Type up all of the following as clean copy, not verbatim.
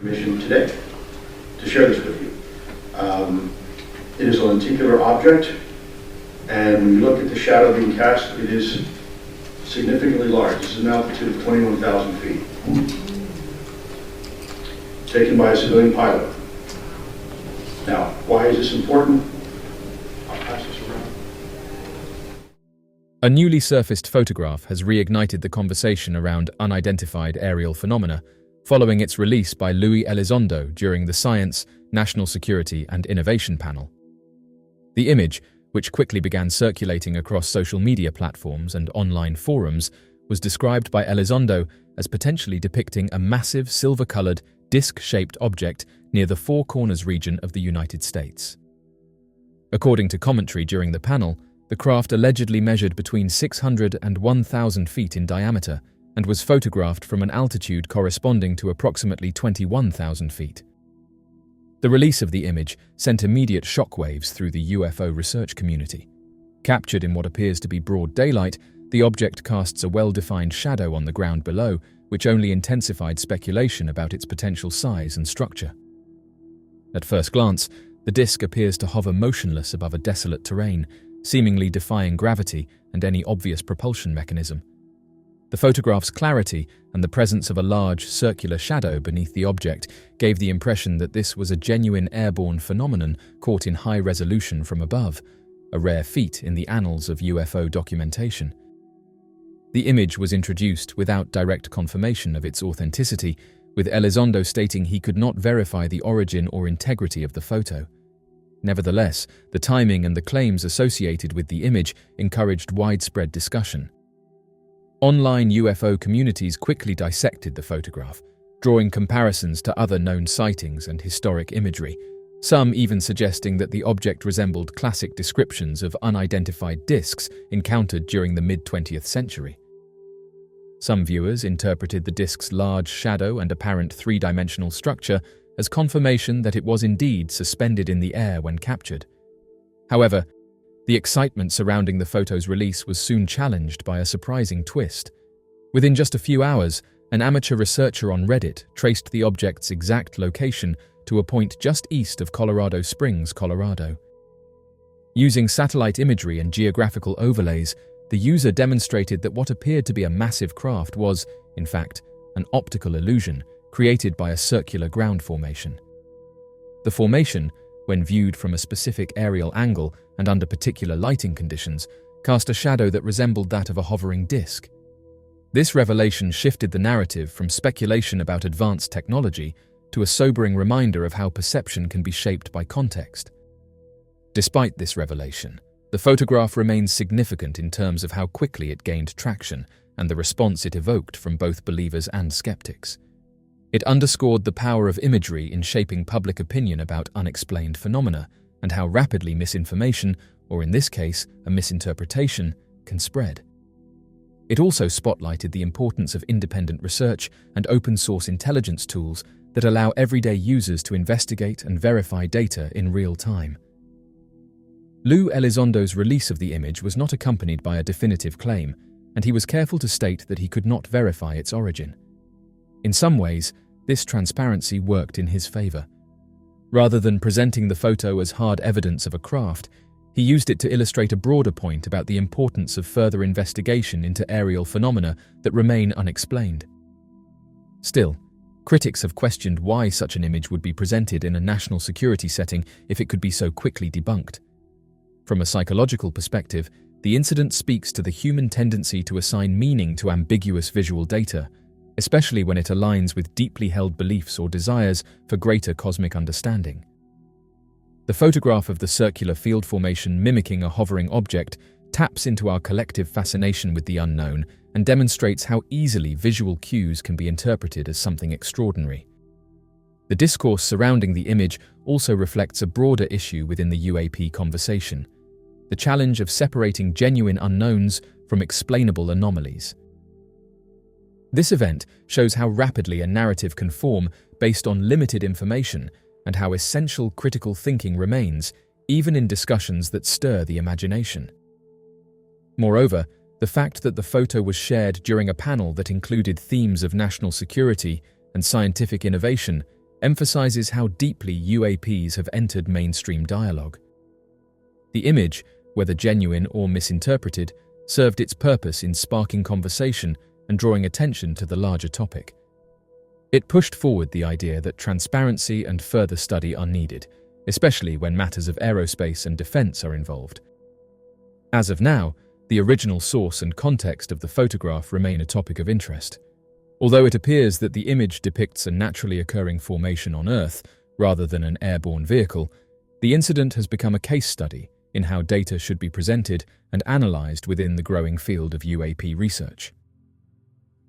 Permission today to share this with you. It is a lenticular object, and when you look at the shadow being cast, it is significantly large. This is an altitude of 21,000 feet. Taken by a civilian pilot. Now, why is this important? I'll pass this around. A newly surfaced photograph has reignited the conversation around unidentified aerial phenomena following its release by Lue Elizondo during the Science, National Security and Innovation panel. The image, which quickly began circulating across social media platforms and online forums, was described by Elizondo as potentially depicting a massive silver-colored, disc-shaped object near the Four Corners region of the United States. According to commentary during the panel, the craft allegedly measured between 600 and 1,000 feet in diameter and was photographed from an altitude corresponding to approximately 21,000 feet. The release of the image sent immediate shockwaves through the UFO research community. Captured in what appears to be broad daylight, the object casts a well-defined shadow on the ground below, which only intensified speculation about its potential size and structure. At first glance, the disk appears to hover motionless above a desolate terrain, seemingly defying gravity and any obvious propulsion mechanism. The photograph's clarity and the presence of a large, circular shadow beneath the object gave the impression that this was a genuine airborne phenomenon caught in high resolution from above, a rare feat in the annals of UFO documentation. The image was introduced without direct confirmation of its authenticity, with Elizondo stating he could not verify the origin or integrity of the photo. Nevertheless, the timing and the claims associated with the image encouraged widespread discussion. Online UFO communities quickly dissected the photograph, drawing comparisons to other known sightings and historic imagery, some even suggesting that the object resembled classic descriptions of unidentified disks encountered during the mid-20th century. Some viewers interpreted the disk's large shadow and apparent three-dimensional structure as confirmation that it was indeed suspended in the air when captured. However, the excitement surrounding the photo's release was soon challenged by a surprising twist. Within just a few hours, an amateur researcher on Reddit traced the object's exact location to a point just east of Colorado Springs, Colorado. Using satellite imagery and geographical overlays, the user demonstrated that what appeared to be a massive craft was, in fact, an optical illusion created by a circular ground formation. The formation, when viewed from a specific aerial angle and under particular lighting conditions, cast a shadow that resembled that of a hovering disk. This revelation shifted the narrative from speculation about advanced technology to a sobering reminder of how perception can be shaped by context. Despite this revelation, the photograph remains significant in terms of how quickly it gained traction and the response it evoked from both believers and skeptics. It underscored the power of imagery in shaping public opinion about unexplained phenomena and how rapidly misinformation, or in this case, a misinterpretation, can spread. It also spotlighted the importance of independent research and open-source intelligence tools that allow everyday users to investigate and verify data in real time. Lue Elizondo's release of the image was not accompanied by a definitive claim, and he was careful to state that he could not verify its origin. In some ways, this transparency worked in his favor. Rather than presenting the photo as hard evidence of a craft, he used it to illustrate a broader point about the importance of further investigation into aerial phenomena that remain unexplained. Still, critics have questioned why such an image would be presented in a national security setting if it could be so quickly debunked. From a psychological perspective, the incident speaks to the human tendency to assign meaning to ambiguous visual data, especially when it aligns with deeply held beliefs or desires for greater cosmic understanding. The photograph of the circular field formation mimicking a hovering object taps into our collective fascination with the unknown and demonstrates how easily visual cues can be interpreted as something extraordinary. The discourse surrounding the image also reflects a broader issue within the UAP conversation: the challenge of separating genuine unknowns from explainable anomalies. This event shows how rapidly a narrative can form based on limited information and how essential critical thinking remains, even in discussions that stir the imagination. Moreover, the fact that the photo was shared during a panel that included themes of national security and scientific innovation emphasizes how deeply UAPs have entered mainstream dialogue. The image, whether genuine or misinterpreted, served its purpose in sparking conversation and drawing attention to the larger topic. It pushed forward the idea that transparency and further study are needed, especially when matters of aerospace and defense are involved. As of now, the original source and context of the photograph remain a topic of interest. Although it appears that the image depicts a naturally occurring formation on Earth rather than an airborne vehicle, the incident has become a case study in how data should be presented and analyzed within the growing field of UAP research.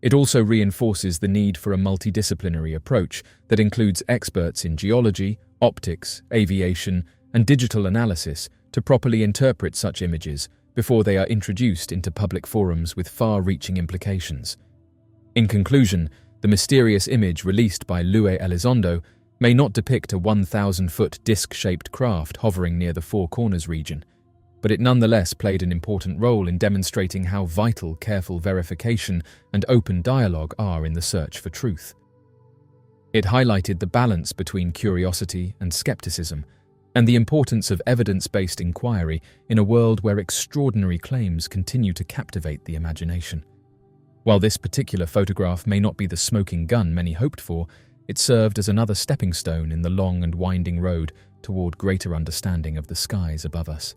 It also reinforces the need for a multidisciplinary approach that includes experts in geology, optics, aviation, and digital analysis to properly interpret such images before they are introduced into public forums with far-reaching implications. In conclusion, the mysterious image released by Lue Elizondo may not depict a 1,000-foot disc-shaped craft hovering near the Four Corners region, but it nonetheless played an important role in demonstrating how vital careful verification and open dialogue are in the search for truth. It highlighted the balance between curiosity and skepticism, and the importance of evidence-based inquiry in a world where extraordinary claims continue to captivate the imagination. While this particular photograph may not be the smoking gun many hoped for, it served as another stepping stone in the long and winding road toward greater understanding of the skies above us.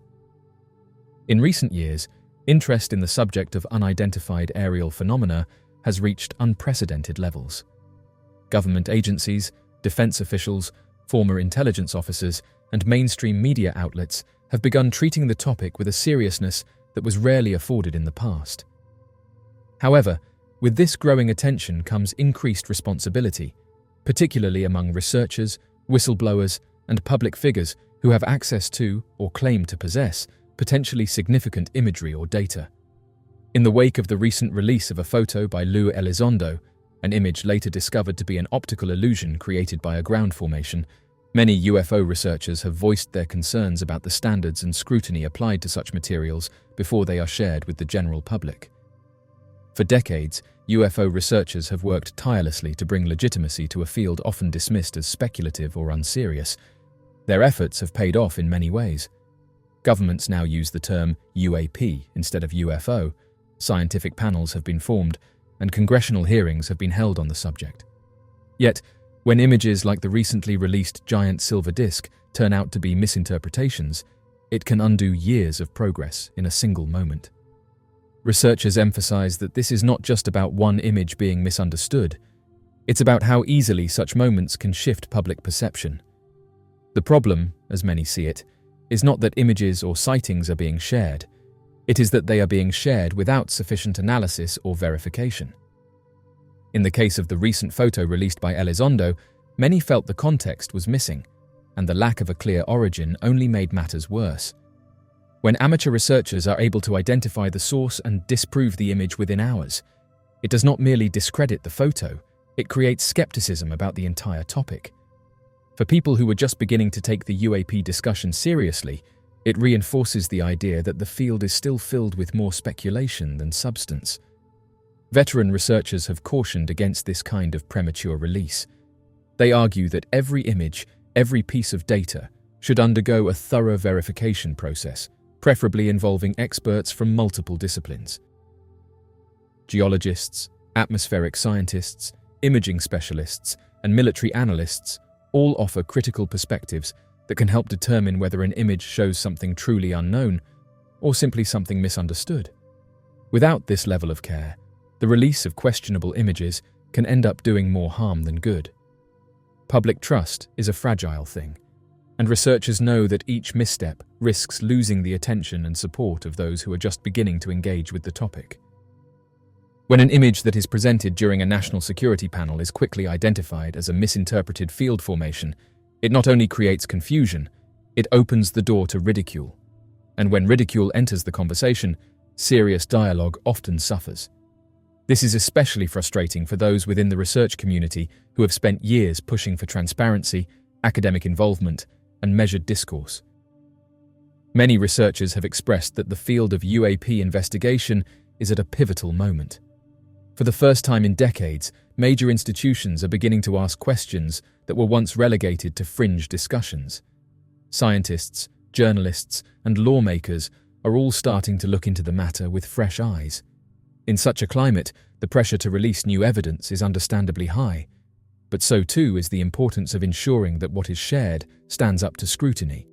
In recent years, interest in the subject of unidentified aerial phenomena has reached unprecedented levels. Government agencies, defense officials, former intelligence officers, and mainstream media outlets have begun treating the topic with a seriousness that was rarely afforded in the past. However, with this growing attention comes increased responsibility, particularly among researchers, whistleblowers, and public figures who have access to, or claim to possess, potentially significant imagery or data. In the wake of the recent release of a photo by Lue Elizondo, an image later discovered to be an optical illusion created by a ground formation, many UFO researchers have voiced their concerns about the standards and scrutiny applied to such materials before they are shared with the general public. For decades, UFO researchers have worked tirelessly to bring legitimacy to a field often dismissed as speculative or unserious. Their efforts have paid off in many ways. Governments now use the term UAP instead of UFO, scientific panels have been formed, and congressional hearings have been held on the subject. Yet, when images like the recently released giant silver disk turn out to be misinterpretations, it can undo years of progress in a single moment. Researchers emphasize that this is not just about one image being misunderstood, it's about how easily such moments can shift public perception. The problem, as many see it, is not that images or sightings are being shared, it is that they are being shared without sufficient analysis or verification. In the case of the recent photo released by Elizondo, many felt the context was missing, and the lack of a clear origin only made matters worse. When amateur researchers are able to identify the source and disprove the image within hours, it does not merely discredit the photo, it creates skepticism about the entire topic. For people who were just beginning to take the UAP discussion seriously, it reinforces the idea that the field is still filled with more speculation than substance. Veteran researchers have cautioned against this kind of premature release. They argue that every image, every piece of data, should undergo a thorough verification process, preferably involving experts from multiple disciplines. Geologists, atmospheric scientists, imaging specialists, and military analysts all offer critical perspectives that can help determine whether an image shows something truly unknown or simply something misunderstood. Without this level of care, the release of questionable images can end up doing more harm than good. Public trust is a fragile thing, and researchers know that each misstep risks losing the attention and support of those who are just beginning to engage with the topic. When an image that is presented during a national security panel is quickly identified as a misinterpreted field formation, it not only creates confusion, it opens the door to ridicule. And when ridicule enters the conversation, serious dialogue often suffers. This is especially frustrating for those within the research community who have spent years pushing for transparency, academic involvement, and measured discourse. Many researchers have expressed that the field of UAP investigation is at a pivotal moment. For the first time in decades, major institutions are beginning to ask questions that were once relegated to fringe discussions. Scientists, journalists, and lawmakers are all starting to look into the matter with fresh eyes. In such a climate, the pressure to release new evidence is understandably high, but so too is the importance of ensuring that what is shared stands up to scrutiny.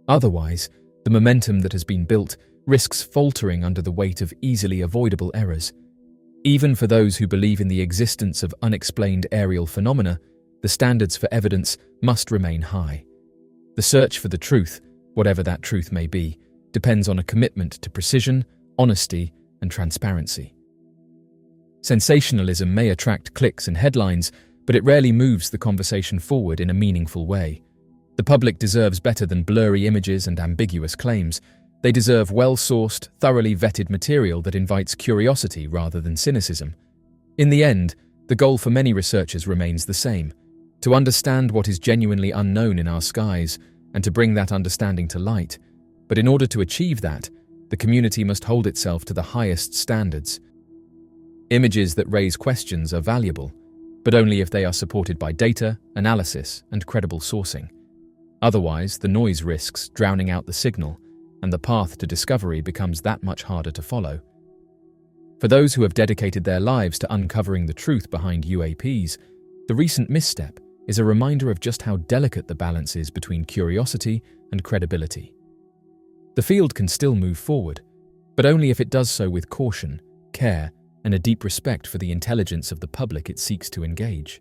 Otherwise, the momentum that has been built risks faltering under the weight of easily avoidable errors. Even for those who believe in the existence of unexplained aerial phenomena, the standards for evidence must remain high. The search for the truth, whatever that truth may be, depends on a commitment to precision, honesty, and transparency. Sensationalism may attract clicks and headlines, but it rarely moves the conversation forward in a meaningful way. The public deserves better than blurry images and ambiguous claims. They deserve well-sourced, thoroughly vetted material that invites curiosity rather than cynicism. In the end, the goal for many researchers remains the same: to understand what is genuinely unknown in our skies and to bring that understanding to light. But in order to achieve that, the community must hold itself to the highest standards. Images that raise questions are valuable, but only if they are supported by data, analysis, and credible sourcing. Otherwise, the noise risks drowning out the signal, and the path to discovery becomes that much harder to follow. For those who have dedicated their lives to uncovering the truth behind UAPs, the recent misstep is a reminder of just how delicate the balance is between curiosity and credibility. The field can still move forward, but only if it does so with caution, care, and a deep respect for the intelligence of the public it seeks to engage.